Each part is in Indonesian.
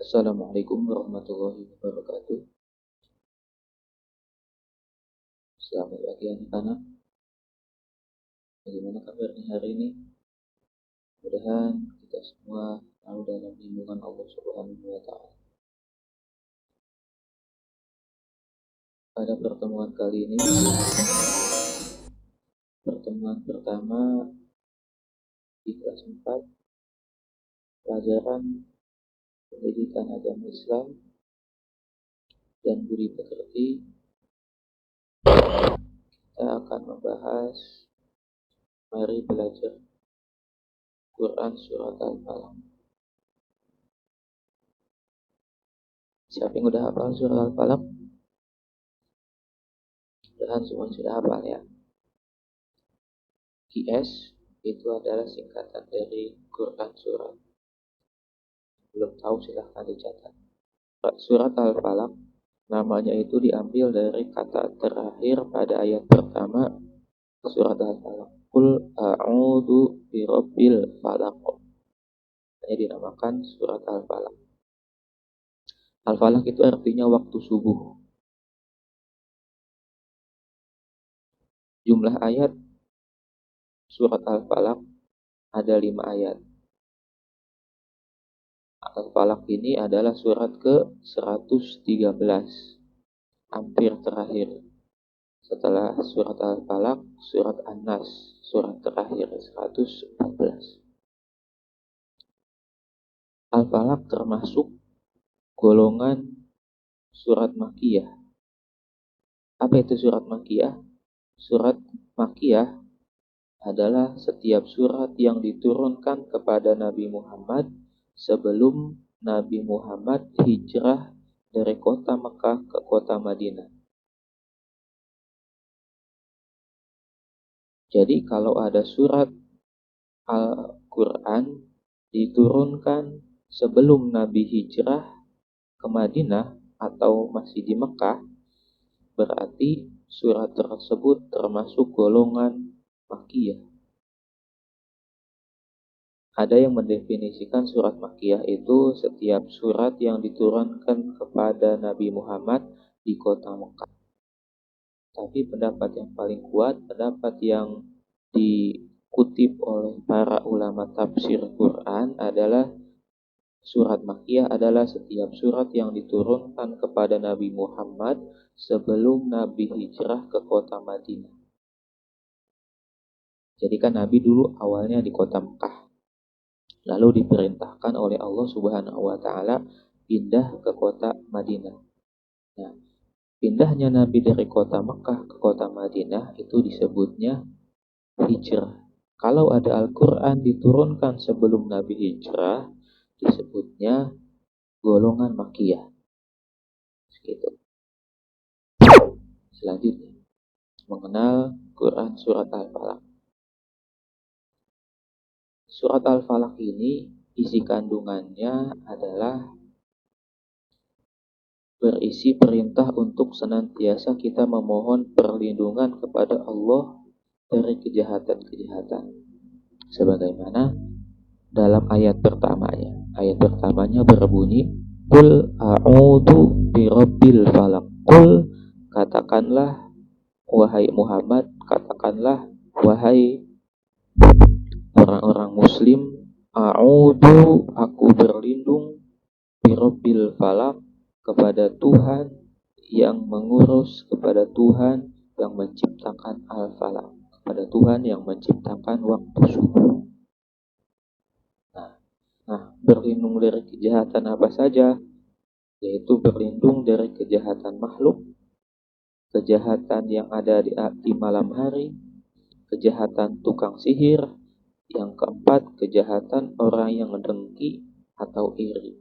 Assalamualaikum warahmatullahi wabarakatuh. Selamat pagi anak-anak. Bagaimana kabarnya hari ini? Mudah-mudahan kita semua selalu dalam lindungan Allah Subhanahu wa Ta'ala. Pada pertemuan kali ini, pertemuan pertama di kelas 4, pelajaran pendidikan agama Islam dan budi pekerti. Kita akan membahas mari belajar Quran surat Al-Falaq. Siapa yang udah hafal surat Al-Falaq? Mudah-mudahan semua sudah hafal ya. QS itu adalah singkatan dari Quran surat. Belum tahu silahkan dicatat. Surat Al-Falaq namanya itu diambil dari kata terakhir pada ayat pertama surat Al-Falaq. Qul a'udzu birabbil falaq. Ini dinamakan surat Al-Falaq. Al-Falaq itu artinya waktu subuh. Jumlah ayat surat Al-Falaq ada 5 ayat. Al-Falaq ini adalah surat ke-113, hampir terakhir. Setelah surat Al-Falaq, surat An-Nas, surat terakhir 114. Al-Falaq termasuk golongan surat Makkiyah. Apa itu surat Makkiyah? Surat Makkiyah adalah setiap surat yang diturunkan kepada Nabi Muhammad sebelum Nabi Muhammad hijrah dari kota Mekah ke kota Madinah. Jadi kalau ada surat Al-Quran diturunkan sebelum Nabi hijrah ke Madinah atau masih di Mekah, berarti surat tersebut termasuk golongan Makkiyah. Ada yang mendefinisikan surat Makkiyah itu setiap surat yang diturunkan kepada Nabi Muhammad di kota Mekah. Tapi pendapat yang paling kuat, pendapat yang dikutip oleh para ulama tafsir Quran adalah surat Makkiyah adalah setiap surat yang diturunkan kepada Nabi Muhammad sebelum Nabi hijrah ke kota Madinah. Jadi kan Nabi dulu awalnya di kota Mekah. Lalu diperintahkan oleh Allah Subhanahu wa Ta'ala pindah ke kota Madinah. Nah, pindahnya Nabi dari kota Mekah ke kota Madinah itu disebutnya hijrah. Kalau ada Al-Quran diturunkan sebelum Nabi hijrah, disebutnya golongan Makkiyah. Segitu. Selanjutnya, mengenal Quran surat Al-Falaq. Surat Al-Falaq ini isi kandungannya adalah berisi perintah untuk senantiasa kita memohon perlindungan kepada Allah dari kejahatan-kejahatan. Sebagaimana dalam ayat pertamanya. Ayat pertamanya berbunyi, Qul a'udzu birabbil falaq. Qul, katakanlah wahai Muhammad, katakanlah wahai orang-orang muslim, a'udzu, aku berlindung, birabbil falaq, kepada Tuhan yang mengurus, kepada Tuhan yang menciptakan Al-Falaq, kepada Tuhan yang menciptakan waktu subuh. Nah, berlindung dari kejahatan apa saja? Yaitu berlindung dari kejahatan makhluk, kejahatan yang ada di malam hari, kejahatan tukang sihir, yang keempat, kejahatan orang yang dengki atau iri.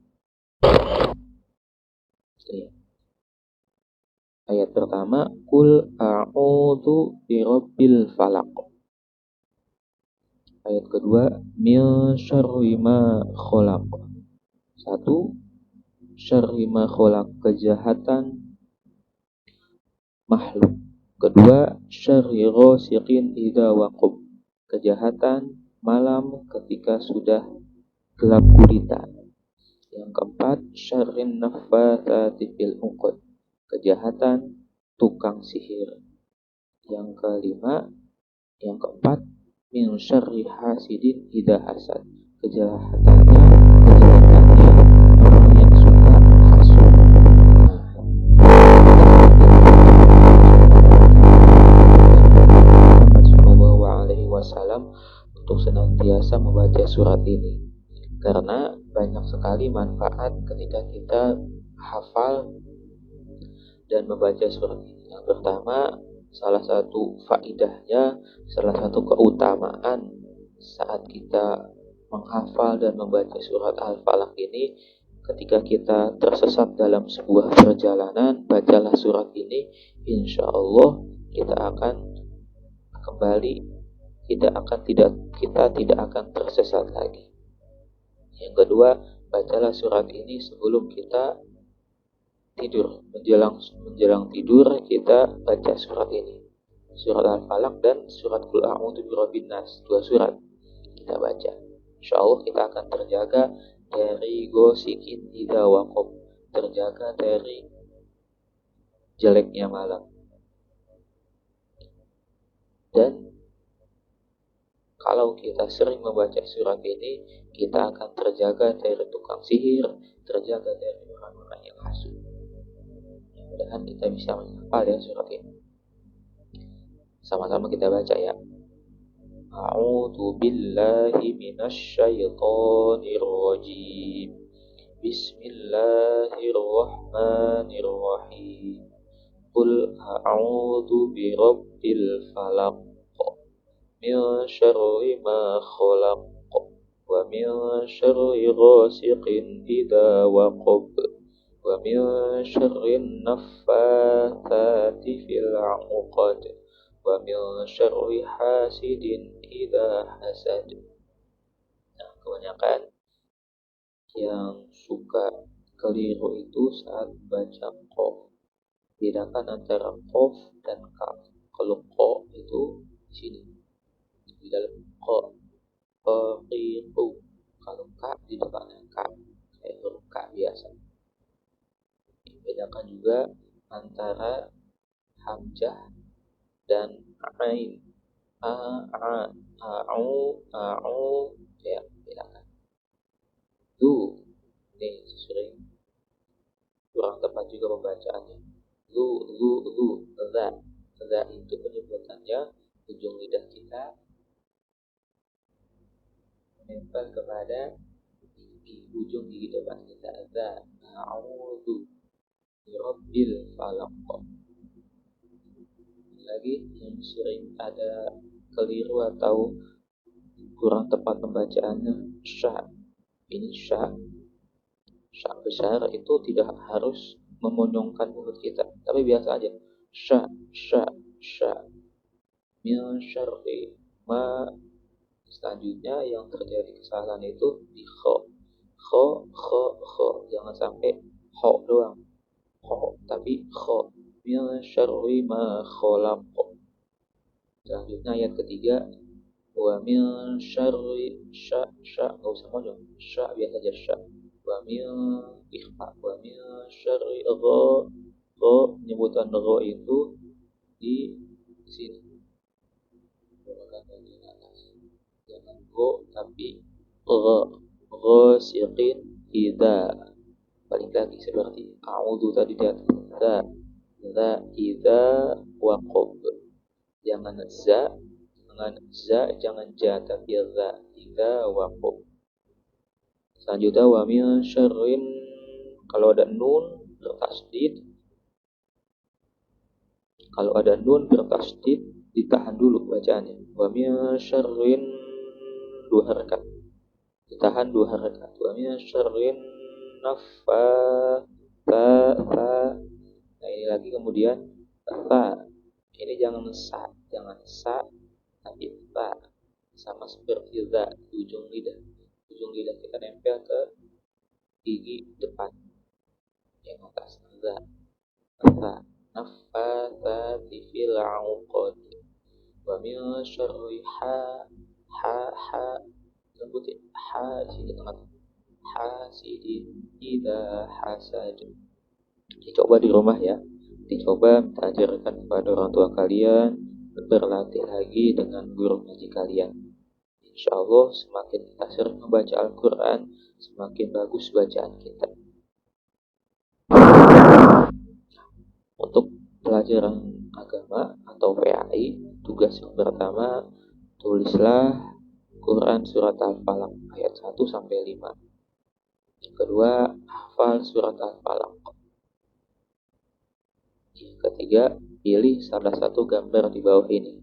Ayat pertama, Qul a'udzu birabbil falaq. Ayat kedua, min syarri ma khalaq. 1, syarri ma khalaq, kejahatan makhluk. Kedua, syarri ghasiqin idza waqab, kejahatan malam ketika sudah gelap gulita. Yang keempat, syarrin naffatsati fil uqad, kejahatan tukang sihir. Yang kelima, yang keempat, min syarri hasidin idza hasad, kejahatannya orang yang suka hasud. Muhammad Shallallahu Alaihi Wasallam untuk senantiasa membaca surat ini, karena banyak sekali manfaat ketika kita hafal dan membaca surat ini. Yang pertama, salah satu faidahnya, salah satu keutamaan saat kita menghafal dan membaca surat Al-Falaq ini, ketika kita tersesat dalam sebuah perjalanan, bacalah surat ini, insya Allah kita akan kembali, kita tidak akan tersesat lagi. Yang kedua, bacalah surat ini sebelum kita tidur. Menjelang tidur kita baca surat ini, surat Al-Falaq dan surat Qul A'udzu Birabbin Nas. Dua surat kita baca, insya Allah kita akan terjaga dari gosikin idza waqab, terjaga dari jeleknya malam. Dan kalau kita sering membaca surat ini, kita akan terjaga dari tukang sihir, terjaga dari orang-orang yang hasud. Mudah-mudahan kita bisa menghafal ya surat ini. Sama-sama kita baca ya. A'udzu billahi minasy syaithanir rajim. Bismillahirrahmanirrahim. Qul a'udzu birabbil falaq min syarri ma khalaq wa min syarri ghasiqin idza waqab wa min syarri naffatsati fil 'uqad wa min syarri hasidin idza hasad. Nah, kebanyakan yang suka keliru itu saat baca qaf. Bedakan antara qaf dan kaf. Kalau qa itu di sini, di dalam qa, qaqiqu. Kalau ka di depannya ka, kayak huruf ka biasa. Bedakan juga antara hamzah dan ain. A'u, ya, bedakan. Ini sering kurang tepat juga pembacaannya. Za itu penyebutannya ujung lidah kita menempel kepada ujung gigi depan kita. Za, a'udzu birabbil falaq. Lagi yang sering ada keliru atau kurang tepat pembacaannya, sya. Ini sya besar itu tidak harus memonyongkan mulut kita, tapi biasa aja. Sya min syarri ma. Selanjutnya yang terjadi kesalahan itu di kho. Jangan sampai ho doang, tapi kho. Min syarri ma khalaq. Selanjutnya ayat ketiga, wa min syarri sya enggak usah monyong, sya biasa aja sya. Wa min syarri gha, penyebutan gha itu di sini. Jangan go tapi ghasiqin idza. Balik lagi seperti a'udzu tadi di atas. Za idza waqab. Jangan za, jangan ja tapi za idza waqab. Selanjutnya wa min syarrin, kalau ada nun bertasdid, ditahan dulu bacaannya. Wa min syarrin, dua harakat, ditahan dua harakat. Wa min syarrin naffatsati. Nah, ini lagi kemudian ta. Ini jangan sa tapi ta, sama seperti za di ujung lidah. Ujung lidah kita nempel ke gigi depan yang atas. Za, naffatsati fil 'uqad. Wa min syarri sebutin ha di sini tengah. hasidin idza hasad. Dicoba di rumah ya. Dicoba ajarkan kepada orang tua kalian, berlatih lagi dengan guru ngaji kalian. Insya Allah semakin kita sering membaca Al-Quran, semakin bagus bacaan kita. Untuk pelajaran agama atau PAI, tugas yang pertama, tulislah Quran surat Al-Falaq ayat 1 sampai 5. Yang kedua, hafal surat Al-Falaq. Yang ketiga, pilih salah satu gambar di bawah ini.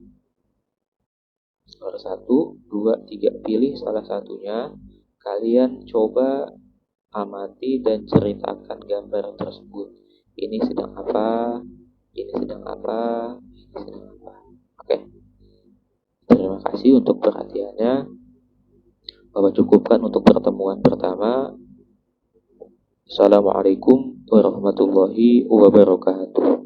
Nomor 1, 2, 3, pilih salah satunya. Kalian coba amati dan ceritakan gambar tersebut. Ini sedang apa? Ini sedang apa? Ini sedang apa? Oke. Terima kasih untuk perhatiannya. Bapak cukupkan untuk pertemuan pertama. Assalamualaikum warahmatullahi wabarakatuh.